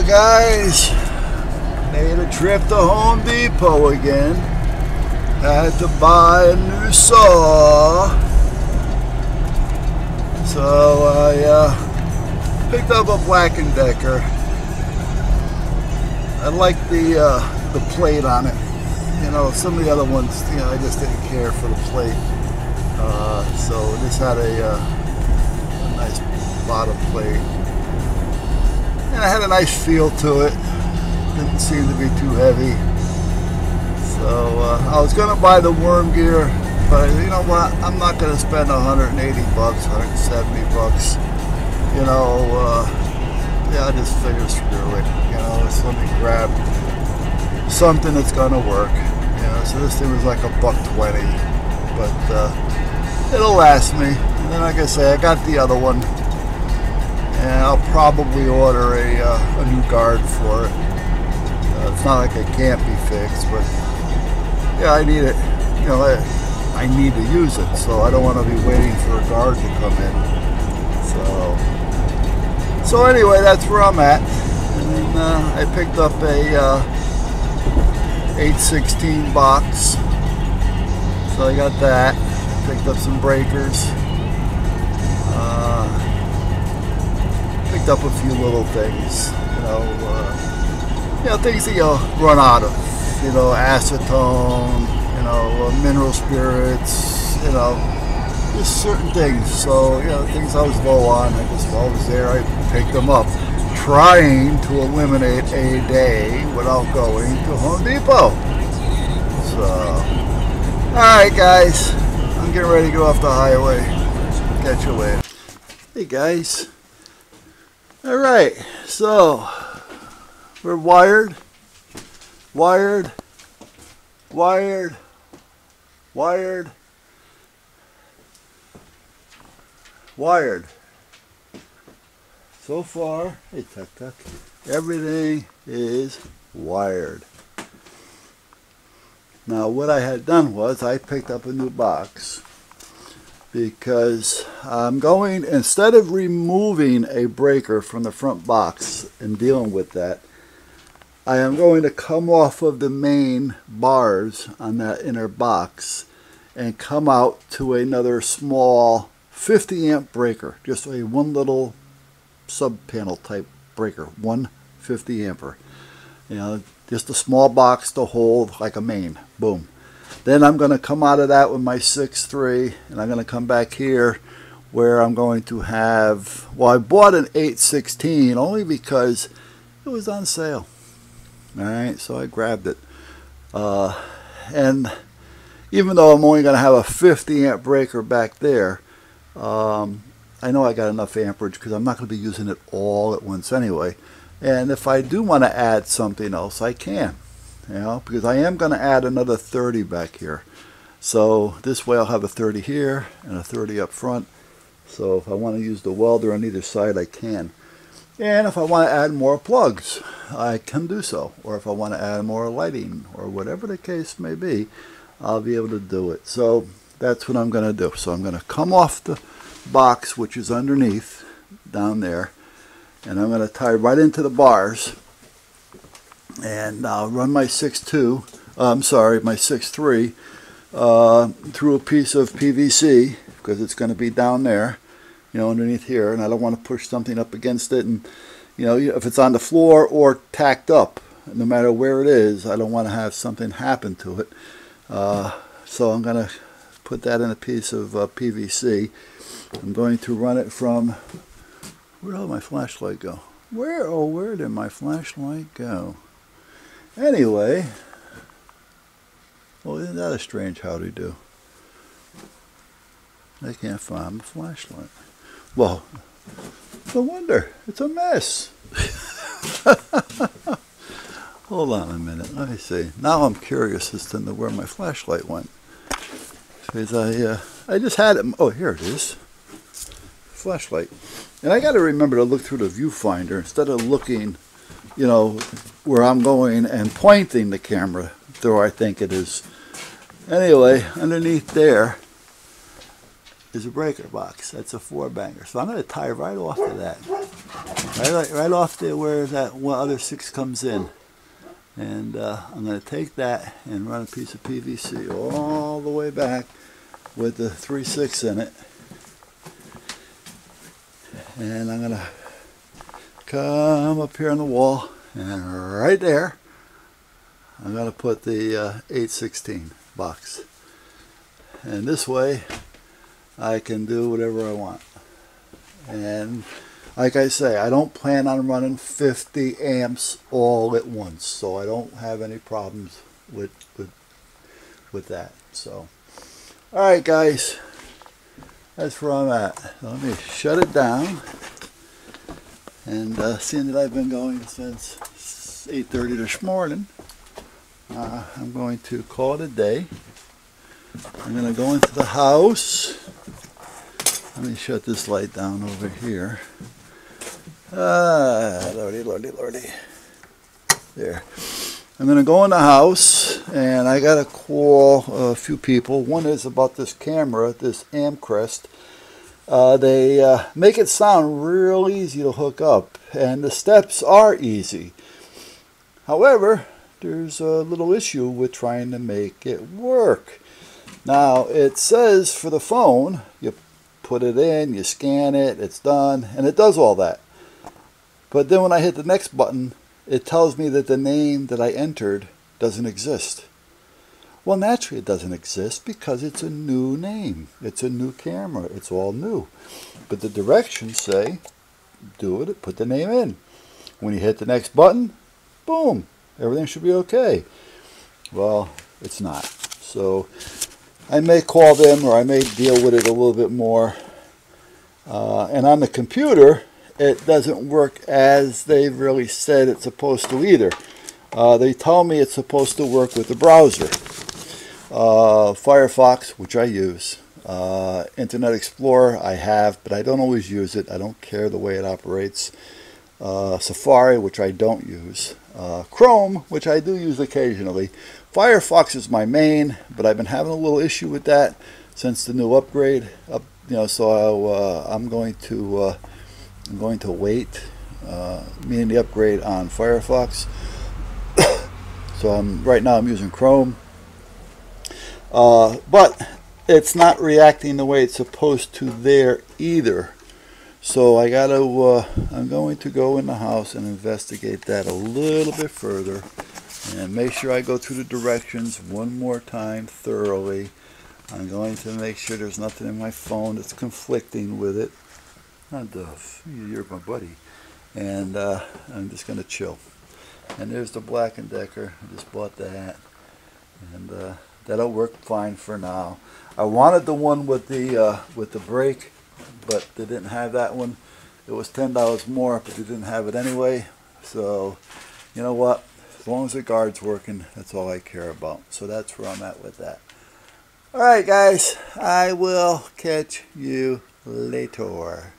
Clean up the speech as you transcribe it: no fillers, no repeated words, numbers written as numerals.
Guys, made a trip to Home Depot again. Had to buy a new saw, so I picked up a Black & Decker. I like the plate on it. You know, some of the other ones, you know, I just didn't care for the plate. So this had a nice bottom plate. And it had a nice feel to it. Didn't seem to be too heavy. So I was going to buy the worm gear, but you know what? I'm not going to spend 180 bucks, 170 bucks. You know, yeah, I just figured screw it. You know, let's let me grab something that's going to work. You know, so this thing was like $1.20, but it'll last me. And then, like I say, I got the other one. And I'll probably order a new guard for it. It's not like it can't be fixed, but yeah, I need it. You know, I need to use it, so I don't want to be waiting for a guard to come in. So anyway, that's where I'm at. And then I picked up a 8/16 box, so I got that. Picked up some breakers. Picked up a few little things, you know, things that you'll run out of, you know, acetone, you know, mineral spirits, you know, just certain things. So, you know, things I was low on, I just, while I was there, I picked them up, trying to eliminate a day without going to Home Depot. So, alright guys, I'm getting ready to go off the highway. Catch you later. Hey guys. Alright, so we're wired. So far, hey Tuck Tuck, everything is wired. Now what I had done was I picked up a new box, because I'm going, instead of removing a breaker from the front box and dealing with that, I am going to come off of the main bars on that inner box and come out to another small 50 amp breaker, just a one little sub panel type breaker, 150 amper, you know, just a small box to hold like a main. Boom. Then I'm going to come out of that with my 6.3, and I'm going to come back here where I'm going to have, well, I bought an 8/16 only because it was on sale. Alright, so I grabbed it. And even though I'm only going to have a 50 amp breaker back there, I know I got enough amperage because I'm not going to be using it all at once anyway. And if I do want to add something else, I can. You know, because I am going to add another 30 back here. So this way I'll have a 30 here and a 30 up front. So if I want to use the welder on either side, I can. And if I want to add more plugs, I can do so. Or if I want to add more lighting or whatever the case may be, I'll be able to do it. So that's what I'm going to do. So I'm going to come off the box, which is underneath down there, and I'm going to tie right into the bars. And I'll run my 6.2, my 6.3 through a piece of PVC, because it's going to be down there, you know, underneath here, and I don't want to push something up against it. And you know, if it's on the floor or tacked up, no matter where it is, I don't want to have something happen to it. So I'm going to put that in a piece of PVC. I'm going to run it from, where did my flashlight go? Where did my flashlight go? Anyway, well, isn't that a strange howdy-do? I can't find my flashlight. Well, no wonder. It's a mess. Hold on a minute. Let me see. Now I'm curious as to where my flashlight went. Because I just had it. Oh, here it is. Flashlight. And I got to remember to look through the viewfinder instead of looking, you know, where I'm going and pointing the camera to where I think it is. Anyway, underneath there is a breaker box. That's a 4-banger. So I'm going to tie right off of that. right off there where that one other 6 comes in. And I'm going to take that and run a piece of PVC all the way back with the 3/6 in it. And I'm going to come up here on the wall, and right there I'm going to put the 8/16 box. And this way I can do whatever I want. And like I say, I don't plan on running 50 amps all at once, so I don't have any problems with that. So, all right, guys, that's where I'm at. Let me shut it down. And seeing that I've been going since 8:30 this morning, I'm going to call it a day. I'm going to go into the house. Let me shut this light down over here. Lordy, lordy, lordy. There. I'm going to go in the house, and I got to call a few people. One is about this camera, this Amcrest. They make it sound real easy to hook up, and the steps are easy. However, there's a little issue with trying to make it work. Now, it says for the phone, you put it in, you scan it, it's done, and it does all that. But then when I hit the next button, it tells me that the name that I entered doesn't exist. Well, naturally it doesn't exist because it's a new name. It's a new camera. It's all new. But the directions say, do it, put the name in. When you hit the next button, boom, everything should be okay. Well, it's not. So I may call them, or I may deal with it a little bit more. And on the computer, it doesn't work as they've really said it's supposed to either. They tell me it's supposed to work with the browser. Firefox, which I use. Internet Explorer, I have, but I don't always use it. I don't care the way it operates. Safari, which I don't use. Chrome, which I do use occasionally. Firefox is my main, but I've been having a little issue with that since the new upgrade. So I'm going to wait, meaning the upgrade on Firefox. So right now I'm using Chrome, but it's not reacting the way it's supposed to there either. So I'm going to go in the house and investigate that a little bit further, and make sure I go through the directions one more time thoroughly. I'm going to make sure there's nothing in my phone that's conflicting with it. Not Duff, you're my buddy. And I'm just going to chill. And there's the Black & Decker. I just bought that. And that'll work fine for now. I wanted the one with the brake, but they didn't have that one. It was $10 more, but they didn't have it anyway. So, you know what? As long as the guard's working, that's all I care about. So that's where I'm at with that. Alright guys, I will catch you later.